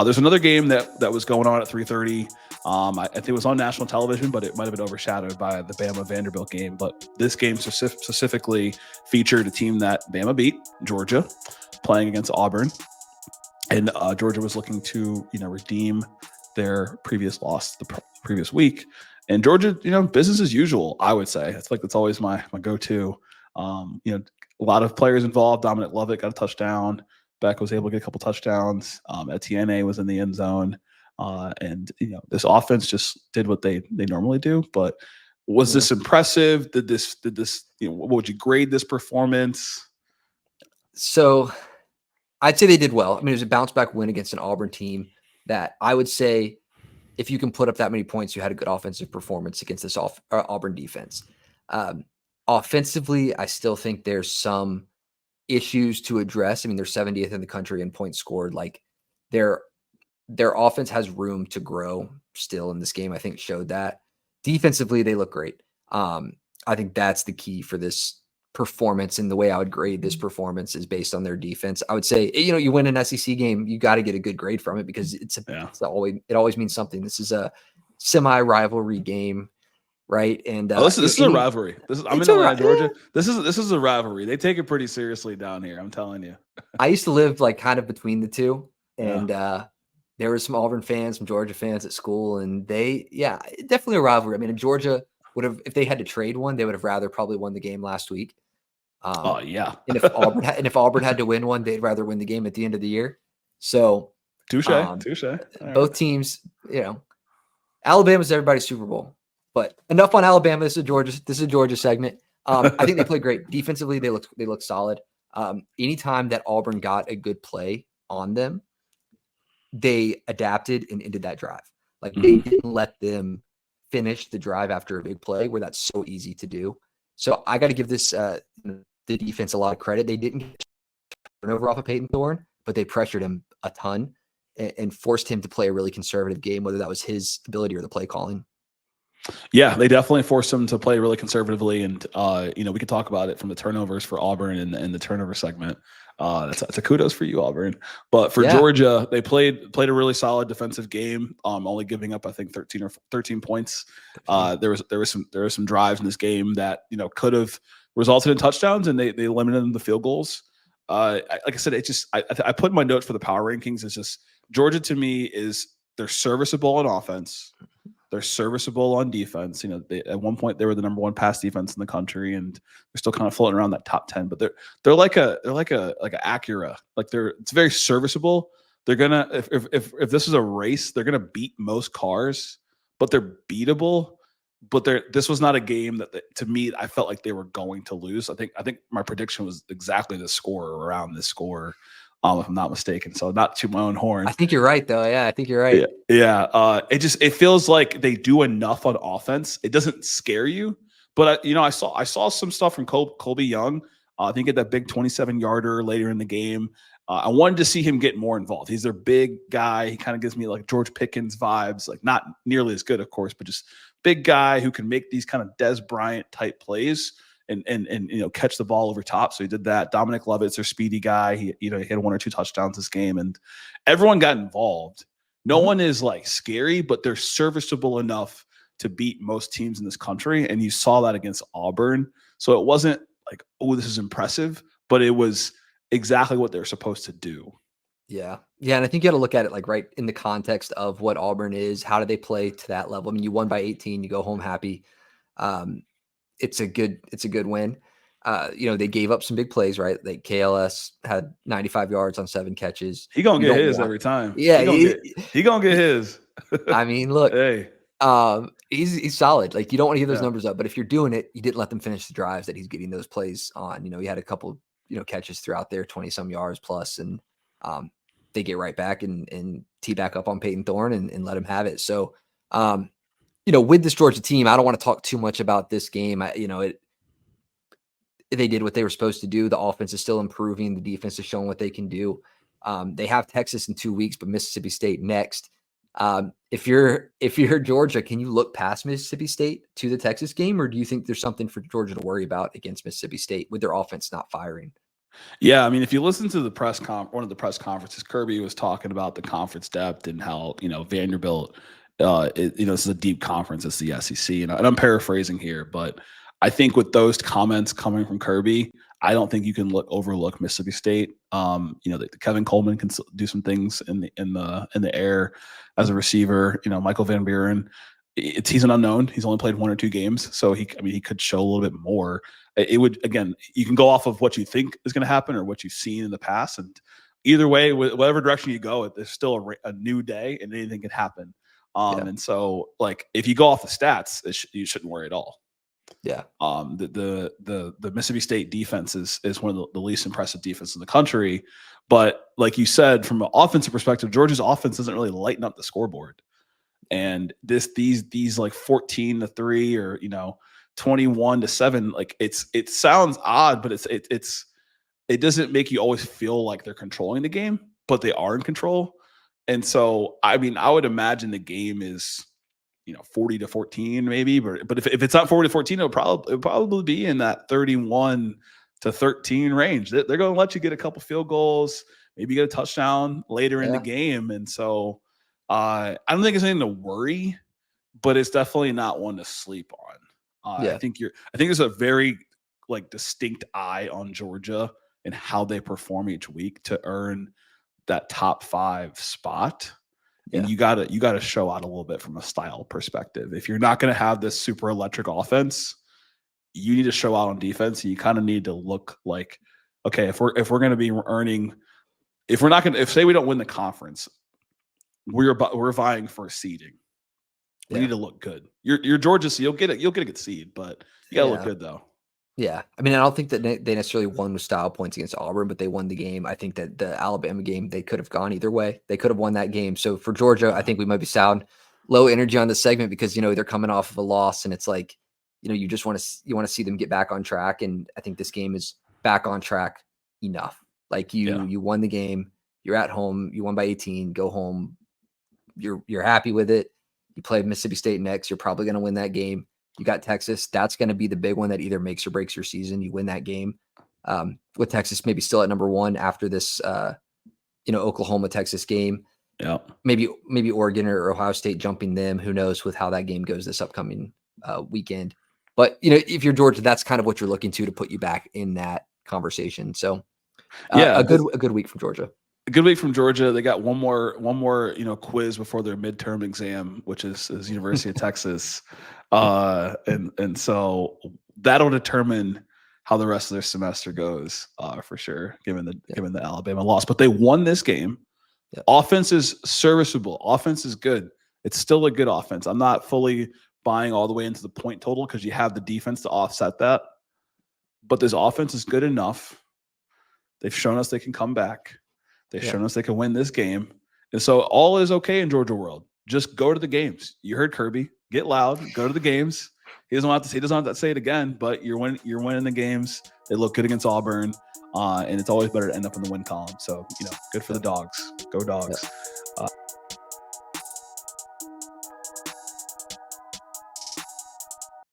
There's another game that was going on at 3:30. I think it was on national television, but it might have been overshadowed by the Bama Vanderbilt game. But this game specifically featured a team that Bama beat, Georgia, playing against Auburn, and Georgia was looking to redeem their previous loss the previous week. And Georgia, business as usual. I would say that's always my go-to. A lot of players involved. Dominic Lovett got a touchdown. Beck was able to get a couple touchdowns. Etienne was in the end zone. And this offense just did what they normally do. But was this impressive? Did this, what would you grade this performance? So I'd say they did well. I mean, it was a bounce back win against an Auburn team that I would say if you can put up that many points, you had a good offensive performance against this Auburn defense. Offensively, I still think there's some issues to address. I mean, they're 70th in the country in points scored. Like their offense has room to grow still in this game. I think showed that. Defensively, they look great. I think that's the key for this performance, and the way I would grade this performance is based on their defense. I would say, you win an SEC game, you got to get a good grade from it because it always means something. This is a semi-rivalry game. Right. And this is a rivalry. I'm in Atlanta, Georgia. This is a rivalry. They take it pretty seriously down here. I'm telling you. I used to live like kind of between the two, and there were some Auburn fans, some Georgia fans at school, and definitely a rivalry. I mean, Georgia would have, if they had to trade one, they would have rather probably won the game last week. And if Auburn had to win one, they'd rather win the game at the end of the year. So touche. Both teams, Alabama's everybody's Super Bowl. But enough on Alabama. This is a Georgia segment. I think they played great defensively. They look solid. Anytime that Auburn got a good play on them, they adapted and ended that drive. Like they didn't let them finish the drive after a big play, where that's so easy to do. So I got to give this the defense a lot of credit. They didn't get turnover off of Peyton Thorne, but they pressured him a ton and forced him to play a really conservative game, whether that was his ability or the play calling. Yeah, they definitely forced them to play really conservatively, and we could talk about it from the turnovers for Auburn and the turnover segment. That's a kudos for you, Auburn. But for Georgia, they played a really solid defensive game, only giving up I think 13 points. There was some drives in this game that could have resulted in touchdowns, and they limited them to field goals. Like I said, I put in my notes for the power rankings. It's just Georgia to me they're serviceable on offense. They're serviceable on defense. At one point they were the number one pass defense in the country, and they're still kind of floating around that top 10. But they're like a Acura. Like it's very serviceable. They're gonna if this is a race, they're gonna beat most cars, but they're beatable. But this was not a game that to me I felt like they were going to lose. I think my prediction was exactly the score or around this score. If I'm not mistaken. So not to my own horn. I think you're right, though. Yeah, I think you're right. Yeah. It feels like they do enough on offense. It doesn't scare you, but I saw some stuff from Colby Young. I think at that big 27-yarder later in the game. I wanted to see him get more involved. He's their big guy. He kind of gives me like George Pickens vibes, like not nearly as good, of course, but just big guy who can make these kind of Des Bryant type plays. And catch the ball over top. So he did that. Dominic Lovett's their speedy guy. He had 1 or 2 touchdowns this game, and everyone got involved. No one is like scary, but they're serviceable enough to beat most teams in this country. And you saw that against Auburn. So it wasn't like, oh, this is impressive, but it was exactly what they're supposed to do. Yeah. And I think you got to look at it like right in the context of what Auburn is. How do they play to that level? I mean, you won by 18, you go home happy. It's a good win. They gave up some big plays, right? Like KLS had 95 yards on 7 catches. He gonna get his every time. Yeah, he gonna get his. I mean, look, hey, he's solid. Like you don't want to give those numbers up, but if you're doing it, you didn't let them finish the drives that he's getting those plays on. He had a couple, catches throughout there, 20 some yards plus, and they get right back and tee back up on Peyton Thorne and let him have it. So. With this Georgia team, I don't want to talk too much about this game. They did what they were supposed to do. The offense is still improving. The defense is showing what they can do. They have Texas in 2 weeks, but Mississippi State next. If you're Georgia, can you look past Mississippi State to the Texas game, or do you think there's something for Georgia to worry about against Mississippi State with their offense not firing? Yeah, I mean, if you listen to the one of the press conferences, Kirby was talking about the conference depth and how Vanderbilt, this is a deep conference. It's the SEC, and I'm paraphrasing here, but I think with those comments coming from Kirby, I don't think you can overlook Mississippi State. Kevin Coleman can do some things in the air as a receiver. Michael Van Buren, he's an unknown. He's only played 1 or 2 games, so he could show a little bit more. It would, again, you can go off of what you think is going to happen or what you've seen in the past, and either way, whatever direction you go, there's still a new day and anything can happen. And so, like, if you go off the stats, you shouldn't worry at all. Yeah. The Mississippi State defense is one of the least impressive defenses in the country, but like you said, from an offensive perspective, Georgia's offense doesn't really lighten up the scoreboard. And these like 14-3 or 21-7, like it sounds odd, but it doesn't make you always feel like they're controlling the game, but they are in control. And so, I mean, I would imagine the game is 40-14 maybe, but if it's not 40-14, it'll probably be in that 31-13 range. They're going to let you get a couple field goals, maybe get a touchdown later in the game, and so. I don't think it's anything to worry, but it's definitely not one to sleep on. I think there's a very distinct eye on Georgia and how they perform each week to earn that top 5 spot. And you gotta show out a little bit from a style perspective. If you're not going to have this super electric offense, you need to show out on defense. And you kind of need to look like, okay, if we're going to be earning, if say we don't win the conference, we're vying for a seeding. We need to look good. You're Georgia, so you'll get a good seed, but you gotta look good though. Yeah, I mean, I don't think that they necessarily won with style points against Auburn, but they won the game. I think that the Alabama game, they could have gone either way. They could have won that game. So for Georgia, I think we might be sound low energy on this segment because they're coming off of a loss, and it's like you just want to see them get back on track. And I think this game is back on track enough. Like you won the game. You're at home. You won by 18. Go home. You're happy with it. You play Mississippi State next. You're probably going to win that game. You got Texas. That's going to be the big one that either makes or breaks your season. You win that game with Texas maybe still at number 1 after this, Oklahoma Texas game. Yeah, maybe Oregon or Ohio State jumping them. Who knows with how that game goes this upcoming weekend. But if you're Georgia, that's kind of what you're looking to put you back in that conversation. So a good week from Georgia. A good week from Georgia. They got one more quiz before their midterm exam, which is University of Texas, and so that'll determine how the rest of their semester goes for sure. Given the Alabama loss, but they won this game. Yep. Offense is serviceable. Offense is good. It's still a good offense. I'm not fully buying all the way into the point total because you have the defense to offset that, but this offense is good enough. They've shown us they can come back. They've shown us they can win this game. And so all is okay in Georgia world. Just go to the games. You heard Kirby. Get loud. Go to the games. He doesn't have to say it again, but you're winning the games. They look good against Auburn. And it's always better to end up in the win column. So, good for the Dogs. Go Dogs.